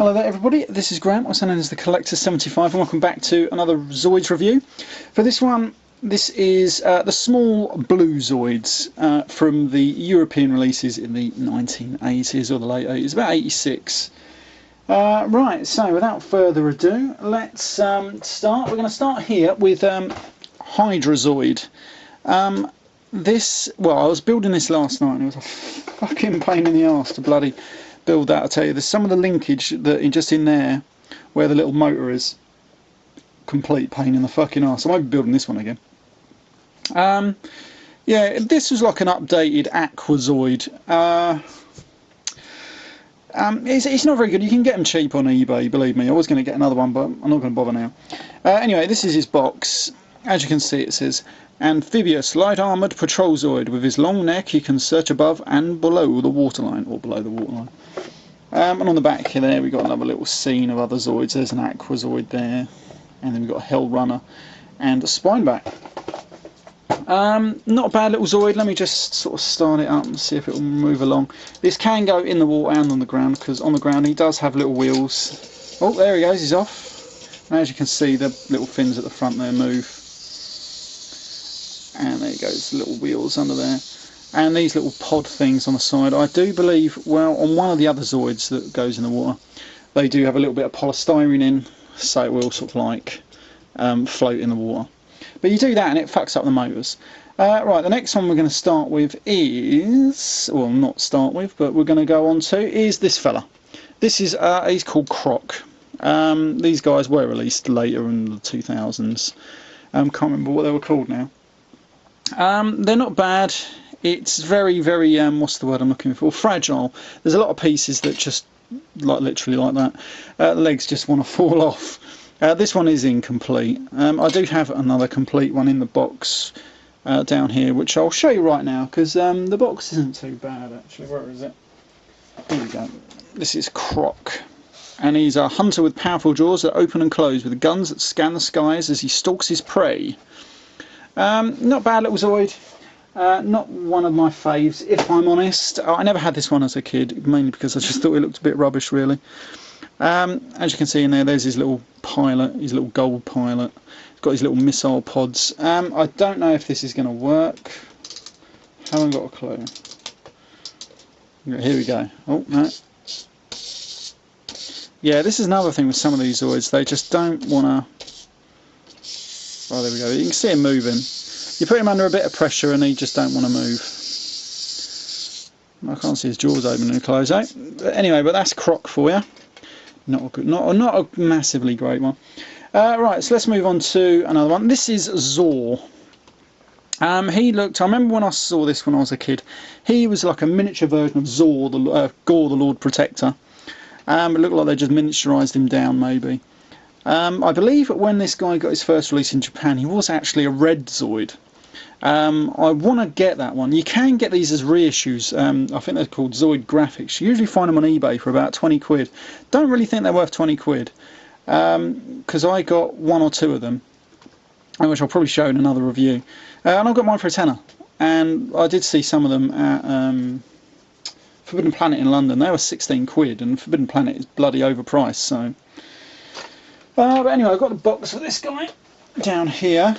Hello there everybody, this is Grant, also known as the Collector75, and welcome back to another Zoids review. For this one, this is the small Blue Zoids from the European releases in the 1980s or the late 80s, about 86. Right, so without further ado, let's start. We're going to start here with Hydra Zoid. Well, I was building this last night and it was a fucking pain in the arse to bloody build that. I'll tell you, there's some of the linkage that just in there where the little motor is, complete pain in the fucking arse. I might be building this one again. Yeah, this was like an updated Aqua Zoid. It's not very good. You can get them cheap on eBay, believe me. I was going to get another one, but I'm not going to bother now. Anyway, this is his box. As you can see, it says amphibious light armoured patrol zoid. With his long neck he can search above and below the waterline, or below the waterline. And on the back here there we've got another little scene of other zoids. There's an Aqua Zoid there, and then we've got a Hell Runner and a Spineback. Not a bad little zoid. Let me just sort of start it up and see if it will move along. This can go in the water and on the ground, because on the ground he does have little wheels. Oh, there he goes, he's off. And as you can see, the little fins at the front there move. And there he goes, little wheels under there. And these little pod things on the side, I do believe, well, on one of the other Zoids that goes in the water, they do have a little bit of polystyrene in, so it will sort of like float in the water. But you do that and it fucks up the motors. Right, the next one we're going to start with is, well, not start with, but we're going to go on to, is this fella. This is, he's called Croc. These guys were released later in the 2000s. Can't remember what they were called now. They're not bad. It's very, very, what's the word I'm looking for? Fragile. There's a lot of pieces that just, like literally like that. The legs just want to fall off. This one is incomplete. I do have another complete one in the box down here, which I'll show you right now, because the box isn't too bad actually. Where is it? Here we go. This is Croc. And he's a hunter with powerful jaws that open and close, with guns that scan the skies as he stalks his prey. Not bad little Zoid. Not one of my faves, if I'm honest. I never had this one as a kid, mainly because I just thought it looked a bit rubbish, really. As you can see in there, there's his little pilot, his little gold pilot. He's got his little missile pods. I don't know if this is going to work. Haven't got a clue. Here we go. Oh, no. Yeah, this is another thing with some of these Zoids. They just don't want to... Oh, there we go. You can see him moving. You put him under a bit of pressure and he just don't want to move. I can't see his jaws open and close out. But anyway, but that's Croc for you. Not a good, not a massively great one. Right, so let's move on to another one. This is Zore. He looked. I remember when I saw this when I was a kid. He was like a miniature version of Zore, Gore the Lord Protector. It looked like they just miniaturised him down, maybe. I believe when this guy got his first release in Japan, he was actually a red Zoid. I want to get that one. You can get these as reissues. I think they're called Zoid Graphics. You usually find them on eBay for about 20 quid. Don't really think they're worth 20 quid. Because I got one or two of them, which I'll probably show in another review. And I got mine for a tenner. And I did see some of them at Forbidden Planet in London. They were 16 quid, and Forbidden Planet is bloody overpriced, so... but anyway, I've got the box for this guy down here,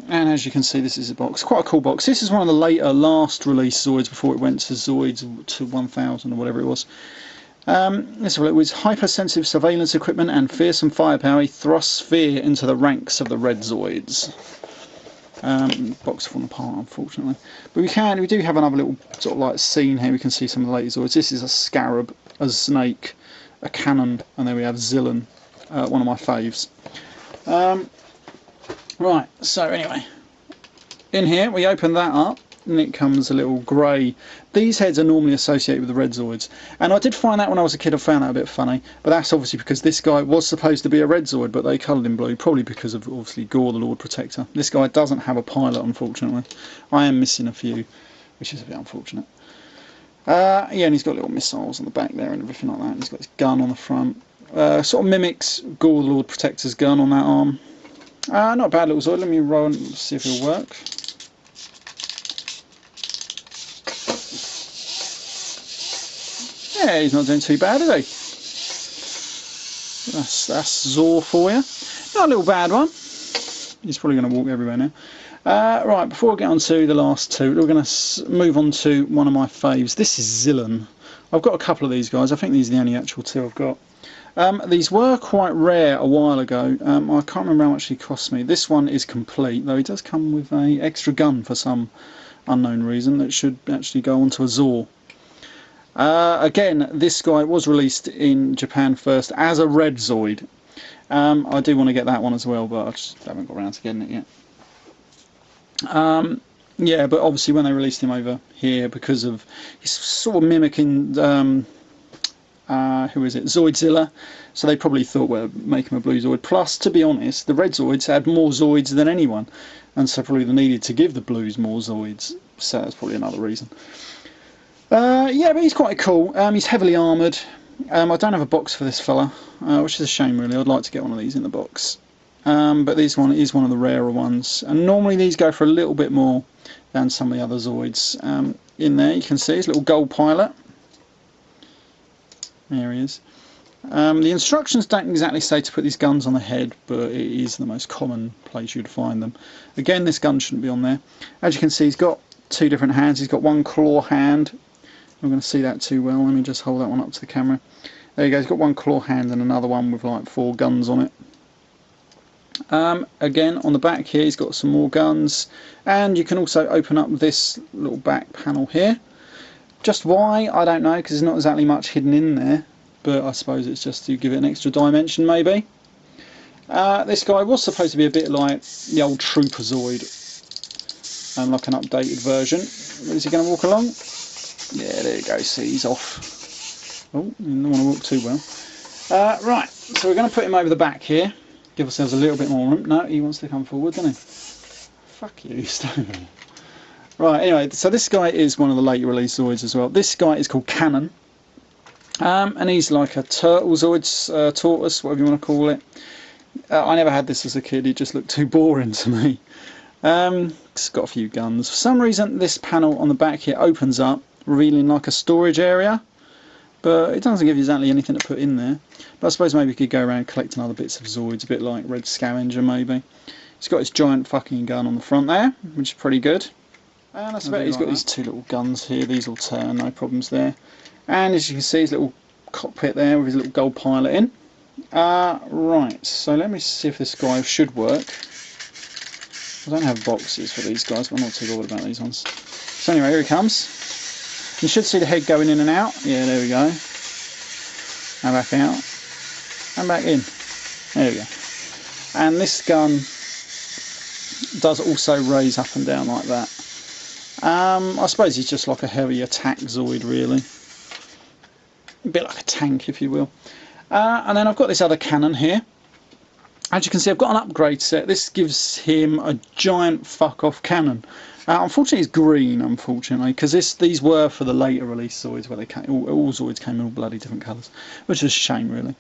and as you can see, this is a box. Quite a cool box. This is one of the later, last release Zoids before it went to Zoids to 1000 or whatever it was. Let's have a look. With hypersensitive surveillance equipment and fearsome firepower, he thrusts fear into the ranks of the red Zoids. Box falling apart, unfortunately. But we do have another little sort of like scene here. We can see some of the later Zoids. This is a scarab, a snake, a cannon, and then we have Zillon. One of my faves. Right, so anyway, in here we open that up and it comes a little grey. These heads are normally associated with the red Zoids, and I did find that when I was a kid. I found that a bit funny, but that's obviously because this guy was supposed to be a red Zoid, but they coloured him blue, probably because of obviously Gore the Lord Protector. This guy doesn't have a pilot, unfortunately. I am missing a few, which is a bit unfortunate. Yeah, and he's got little missiles on the back there and everything like that. He's got his gun on the front. Sort of mimics Gore the Lord Protector's gun on that arm. Not a bad little Zoid. Let me roll and see if it'll work. Yeah, he's not doing too bad, is he? That's Zore for you. Not a little bad one. He's probably going to walk everywhere now. Right, before I get on to the last two, we're going to move on to one of my faves. This is Zillon. I've got a couple of these guys. I think these are the only actual two I've got. These were quite rare a while ago. I can't remember how much he cost me. This one is complete, though he does come with an extra gun for some unknown reason that should actually go onto a zore. Again, this guy was released in Japan first as a red Zoid. I do want to get that one as well, but I just haven't got around to getting it yet. Yeah, but obviously when they released him over here, because of he's sort of mimicking who is it, Zoidzilla, so they probably thought, well, make him a Blue Zoid. Plus, to be honest, the red Zoids had more Zoids than anyone, and so probably they needed to give the Blues more Zoids, so that's probably another reason. Yeah, but he's quite cool. He's heavily armoured. I don't have a box for this fella, which is a shame really. I'd like to get one of these in the box. But this one is one of the rarer ones, and normally these go for a little bit more than some of the other Zoids. In there you can see his little gold pilot. There he is. The instructions don't exactly say to put these guns on the head, but it is the most common place you'd find them. Again, this gun shouldn't be on there. As you can see, he's got two different hands. He's got one claw hand. I'm going to see that too well. Let me just hold that one up to the camera. There you go. He's got one claw hand and another one with like 4 guns on it. Again, on the back here, he's got some more guns, and you can also open up this little back panel here. Just why, I don't know, because there's not exactly much hidden in there, but I suppose it's just to give it an extra dimension, maybe. This guy was supposed to be a bit like the old Trooper Zoid, and like an updated version. Is he going to walk along? Yeah, there you go. See, he's off. Oh, you don't want to walk too well. Right, so we're going to put him over the back here. Give ourselves a little bit more room. No, he wants to come forward, doesn't he? Fuck you, Stone. Right, anyway, so this guy is one of the later release Zoids as well. This guy is called Cannon. And he's like a turtle Zoid, tortoise, whatever you want to call it. I never had this as a kid, it just looked too boring to me. It's got a few guns. For some reason, this panel on the back here opens up, revealing like a storage area. But it doesn't give you exactly anything to put in there. But I suppose maybe you could go around collecting other bits of Zoids, a bit like Red Scavenger maybe. He's got his giant fucking gun on the front there, which is pretty good. And I suppose he's got these two little guns here, these will turn, no problems there. And as you can see, his little cockpit there with his little gold pilot in. Right, so let me see if this guy should work. I don't have boxes for these guys, but I'm not too bothered about these ones. So anyway, here he comes. You should see the head going in and out. Yeah, there we go. And back out. And back in. There we go. And this gun does also raise up and down like that. I suppose he's just like a heavy attack Zoid, really. A bit like a tank, if you will. And then I've got this other cannon here. As you can see, I've got an upgrade set. This gives him a giant fuck-off cannon. Unfortunately, it's green, unfortunately, because these were for the later release Zoids, where they came, all Zoids came in all bloody different colours, which is a shame, really.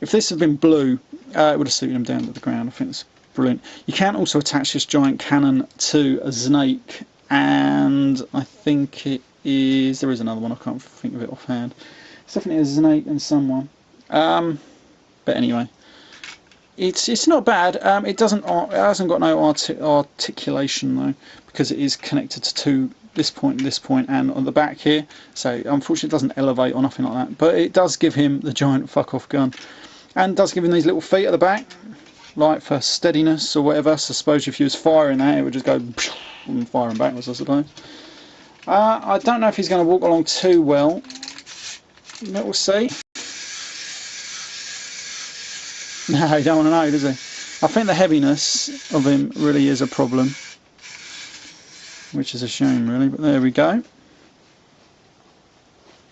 If this had been blue, it would have suited them down to the ground. I think it's brilliant. You can also attach this giant cannon to a snake, and I think it is... there is another one, I can't think of it offhand. It's definitely a snake and someone. But anyway, it's not bad. It hasn't got no articulation though, because it is connected to this point, and on the back here. So unfortunately, it doesn't elevate or nothing like that. But it does give him the giant fuck off gun, and does give him these little feet at the back, like for steadiness or whatever. So suppose if you was firing that, it would just go and firing backwards, I suppose. I don't know if he's going to walk along too well. But we'll see. No, you don't want to know, does he? I think the heaviness of him really is a problem, which is a shame, really. But there we go.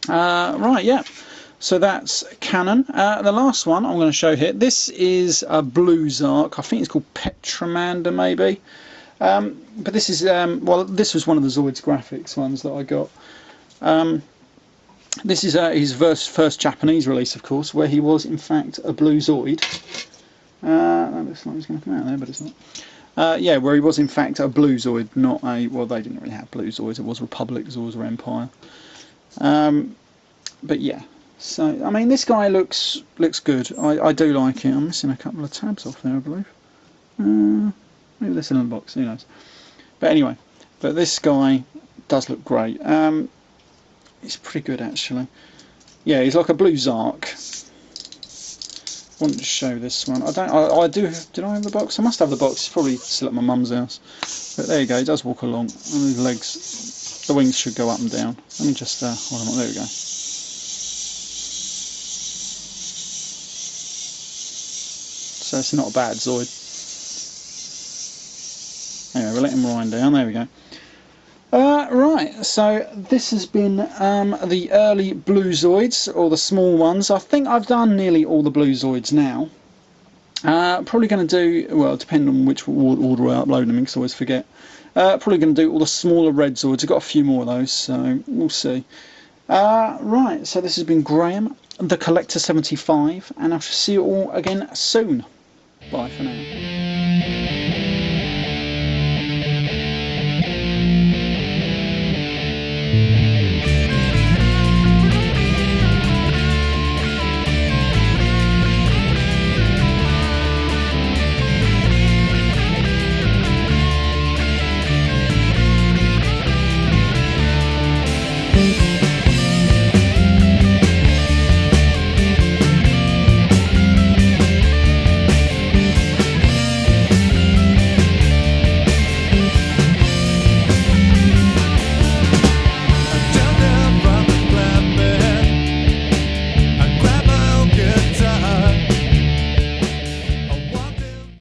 Right, yeah. So that's Cannon. The last one I'm going to show here. This is a Blue Zark. I think it's called Petromanda, maybe. But this is well, this was one of the Zoids graphics ones that I got. This is his first Japanese release, of course, where he was in fact a Blue Zoid. That looks like he's going to come out there, but it's not. Yeah, where he was in fact a Blue Zoid, not a... well, they didn't really have Blue Zoids, it was Republic Zoids or Empire. But yeah, So I mean, this guy looks good. I do like it. I'm missing a couple of tabs off there, I believe. Maybe they're still in the box. Who knows? But anyway, this guy does look great. He's pretty good actually. Yeah, he's like a blue zark. I wanted to show this one. I do. Did I have the box? I must have the box. It's probably still at my mum's house. But there you go. He does walk along, and his legs, the wings should go up and down. Let me just hold on. There we go. So it's not a bad Zoid. Anyway, we'll let him wind down. There we go. Right, so this has been the early Blue Zoids, or the small ones. I think I've done nearly all the Blue Zoids now. Probably going to do, well, depending on which order I upload them in, because I always forget. Probably going to do all the smaller red Zoids. I've got a few more of those, so we'll see. Right, so this has been Graham, the Collector 75, and I shall see you all again soon. Bye for now.